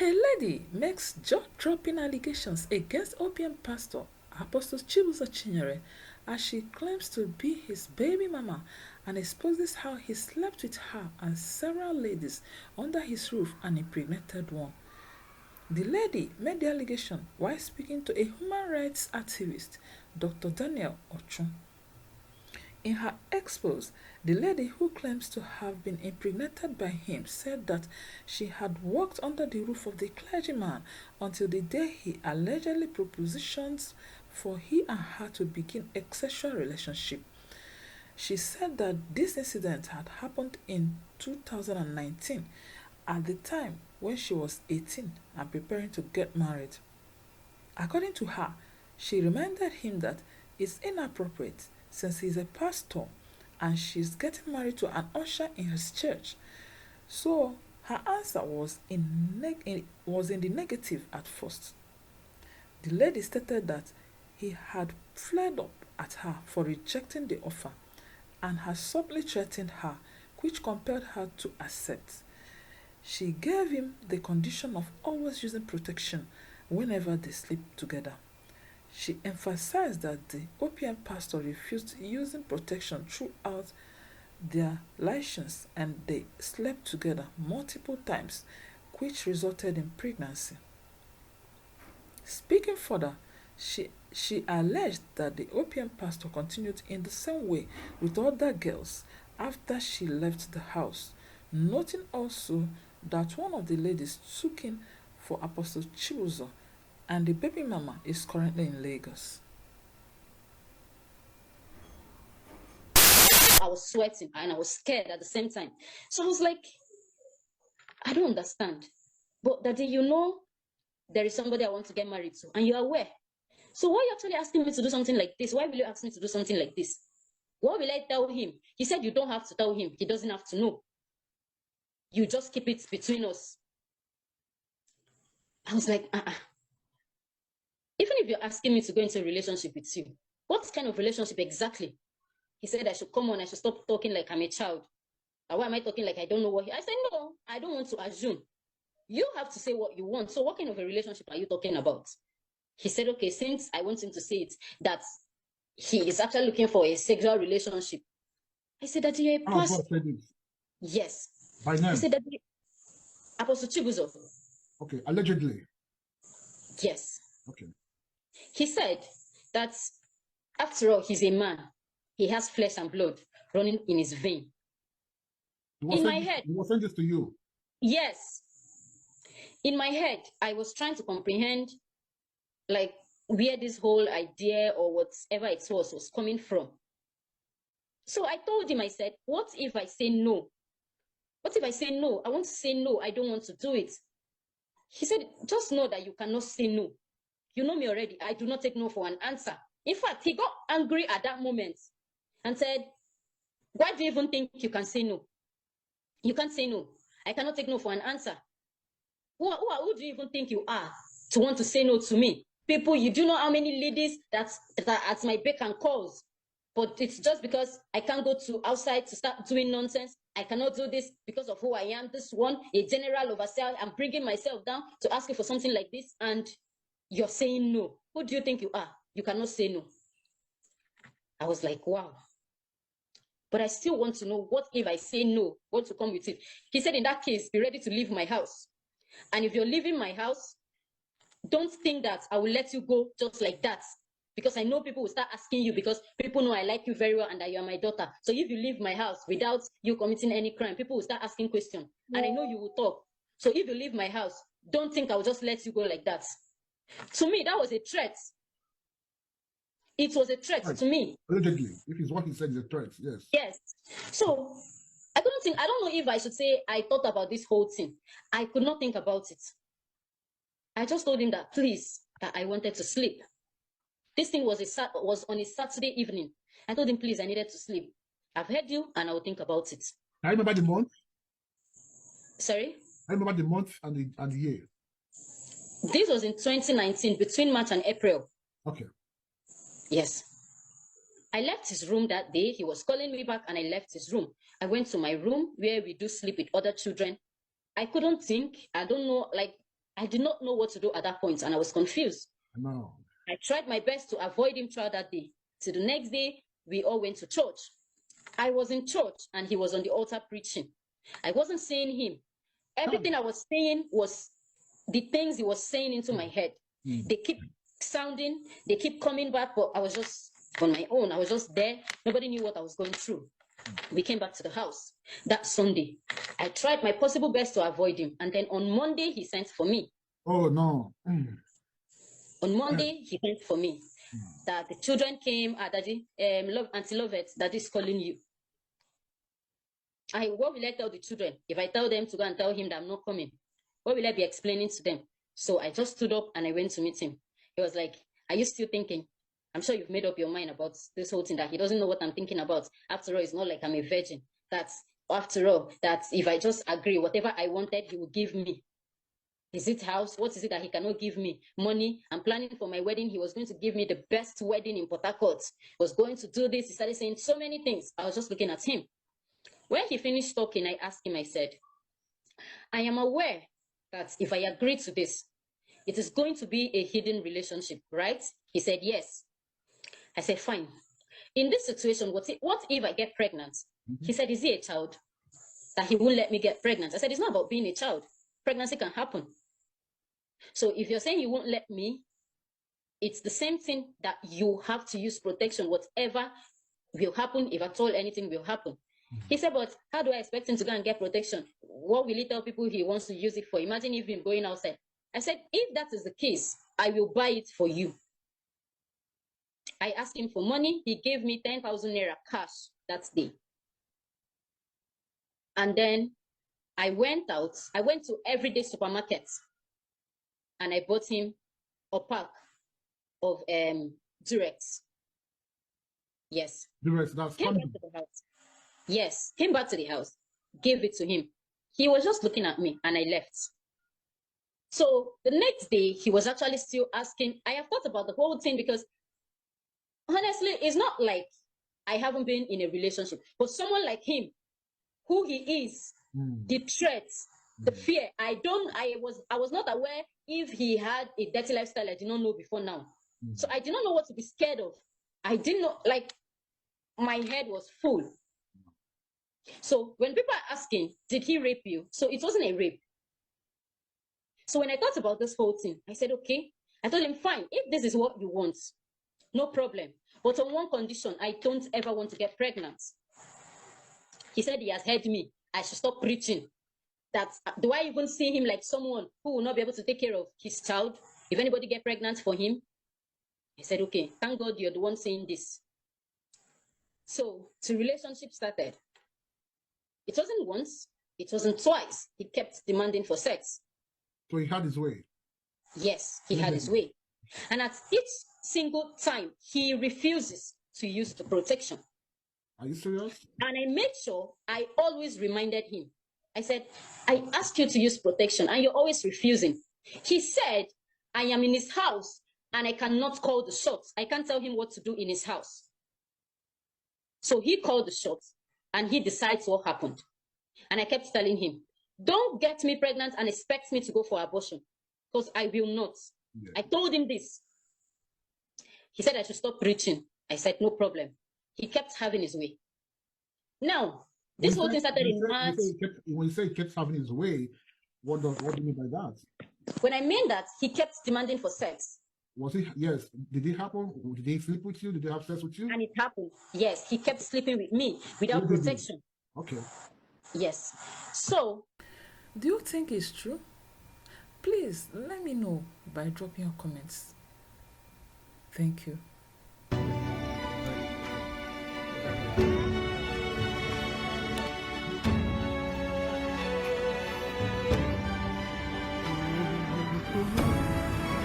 A lady makes jaw-dropping allegations against OPM pastor Apostle Chibuzor as she claims to be his baby mama and exposes how he slept with her and several ladies under his roof and impregnated one. The lady made the allegation while speaking to a human rights activist, Dr. Daniel Ochun. In her expose, the lady who claims to have been impregnated by him said that she had walked under the roof of the clergyman until the day he allegedly propositions for he and her to begin a sexual relationship. She said that this incident had happened in 2019, at the time when she was 18 and preparing to get married. According to her, she reminded him that it's inappropriate since he's a pastor and she's getting married to an usher in his church. So her answer was in the negative at first. The lady stated that he had flared up at her for rejecting the offer and had subtly threatened her, which compelled her to accept. She gave him the condition of always using protection whenever they sleep together. She emphasized that the OPM pastor refused using protection throughout their license and they slept together multiple times, which resulted in pregnancy. Speaking further, she alleged that the OPM pastor continued in the same way with other girls after she left the house, noting also that one of the ladies took in for Apostle Chibuzor and the baby mama is currently in Lagos. I was sweating and I was scared at the same time. So I was like, I don't understand. But Daddy, you know there is somebody I want to get married to, and you're aware. So why are you actually asking me to do something like this? Why will you ask me to do something like this? What will I tell him? He said you don't have to tell him. He doesn't have to know. You just keep it between us. I was like, Even if you're asking me to go into a relationship with you, what kind of relationship exactly? He said I should come on, I should stop talking like I'm a child. Why am I talking like I don't know I said, no, I don't want to assume. You have to say what you want. So what kind of a relationship are you talking about? He said, okay, since I want him to say it, that he is actually looking for a sexual relationship. I said, that you're a pastor. Yes. By name? He said that Apostle Chibuzor. Okay, allegedly. Yes. Okay. He said that after all, he's a man. He has flesh and blood running in his vein. In my head. He was saying this to you? Yes. In my head, I was trying to comprehend like where this whole idea or whatever it was coming from. So I told him, I said, what if I say no? What if I say no? I want to say no. I don't want to do it. He said, just know that you cannot say no. You know me already. I do not take no for an answer. In fact, he got angry at that moment and said, why do you even think you can say no? You can't say no. I cannot take no for an answer. Who do you even think you are to want to say no to me? People, you do know how many ladies that are at my beck and calls, but it's just because I can't go to outside to start doing nonsense. I cannot do this because of who I am. This one, a general overseer. I'm bringing myself down to ask you for something like this, and you're saying no. Who do you think you are? You cannot say no. I was like, wow. But I still want to know, what if I say no? What to come with it? He said, in that case, be ready to leave my house. And if you're leaving my house, don't think that I will let you go just like that. Because I know people will start asking you, because people know I like you very well and that you are my daughter. So if you leave my house without you committing any crime, people will start asking questions. And I know you will talk. So if you leave my house, don't think I'll just let you go like that. To me, that was a threat. It was a threat to me. Allegedly, if it's what he said, it's a threat, yes. Yes. So I don't know if I should say I thought about this whole thing. I could not think about it. I just told him that, please, that I wanted to sleep. This thing was on a Saturday evening. I told him, please, I needed to sleep. I've heard you, and I will think about it. I remember the month. Sorry? I remember the month and the year. This was in 2019, between March and April. Okay. Yes. I left his room that day. He was calling me back, and I left his room. I went to my room where we do sleep with other children. I couldn't think. I don't know, like, I did not know what to do at that point, and I was confused. No. I tried my best to avoid him throughout that day. So the next day, we all went to church. I was in church, and he was on the altar preaching. I wasn't seeing him. Everything I was saying was the things he was saying into my head. They keep sounding, they keep coming back, but I was just on my own. I was just there. Nobody knew what I was going through. We came back to the house that Sunday. I tried my possible best to avoid him. And then on Monday, he sent for me. Oh, no. On Monday, he sent for me. That the children came, Daddy, Auntie Lovett, Daddy's calling you. What will I tell the children? If I tell them to go and tell him that I'm not coming, what will I be explaining to them? So I just stood up and I went to meet him. He was like, are you still thinking? I'm sure you've made up your mind about this whole thing, that he doesn't know what I'm thinking about. After all, it's not like I'm a virgin. After all, that if I just agree, whatever I wanted, he will give me. Is it house? What is it that he cannot give me? Money. I'm planning for my wedding. He was going to give me the best wedding in Port Harcourt. He was going to do this. He started saying so many things. I was just looking at him. When he finished talking, I asked him, I said, I am aware that if I agree to this, it is going to be a hidden relationship, right? He said, yes. I said, fine. In this situation, what if I get pregnant? He said, is he a child? That he won't let me get pregnant. I said, it's not about being a child. Pregnancy can happen. So if you're saying you won't let me, it's the same thing that you have to use protection. Whatever will happen, if at all anything will happen. He said, but how do I expect him to go and get protection? What will he tell people he wants to use it for? Imagine if him going outside. I said, if that is the case, I will buy it for you. I asked him for money. He gave me 10,000 naira cash that day. And then I went out. I went to everyday supermarkets and I bought him a pack of Durex. Yes. Durex, that's came back to the house. Yes, came back to the house, gave it to him. He was just looking at me and I left. So the next day, he was actually still asking. I have thought about the whole thing because honestly, it's not like I haven't been in a relationship, but someone like him, who he is, the threats, the fear, I was not aware if he had a dirty lifestyle I did not know before now. So I did not know what to be scared of. I didn't know, like, my head was full. So when people are asking, did he rape you? So it wasn't a rape. So when I thought about this whole thing, I said, okay. I told him, fine, if this is what you want, no problem. But on one condition, I don't ever want to get pregnant. He said he has heard me. I should stop preaching. Do I even see him like someone who will not be able to take care of his child if anybody get pregnant for him? I said, okay, thank God you're the one saying this. So the relationship started. It wasn't once, it wasn't twice. He kept demanding for sex. So he had his way. Yes, he had his way. And at each single time, he refuses to use the protection. Are you serious? And I made sure I always reminded him. I said, I asked you to use protection and you're always refusing. He said, I am in his house and I cannot call the shots. I can't tell him what to do in his house. So he called the shots and he decides what happened. And I kept telling him, don't get me pregnant and expect me to go for abortion because I will not. Yeah. I told him this. He said I should stop preaching. I said, no problem. He kept having his way. Now, this whole thing started in March. When you say he kept having his way, what do you mean by that? When I mean that, he kept demanding for sex. Was he? Yes. Did it happen? Did he sleep with you? Did he have sex with you? And it happened. Yes, he kept sleeping with me without protection. Okay. Yes. So, do you think it's true? Please let me know by dropping your comments. Thank you.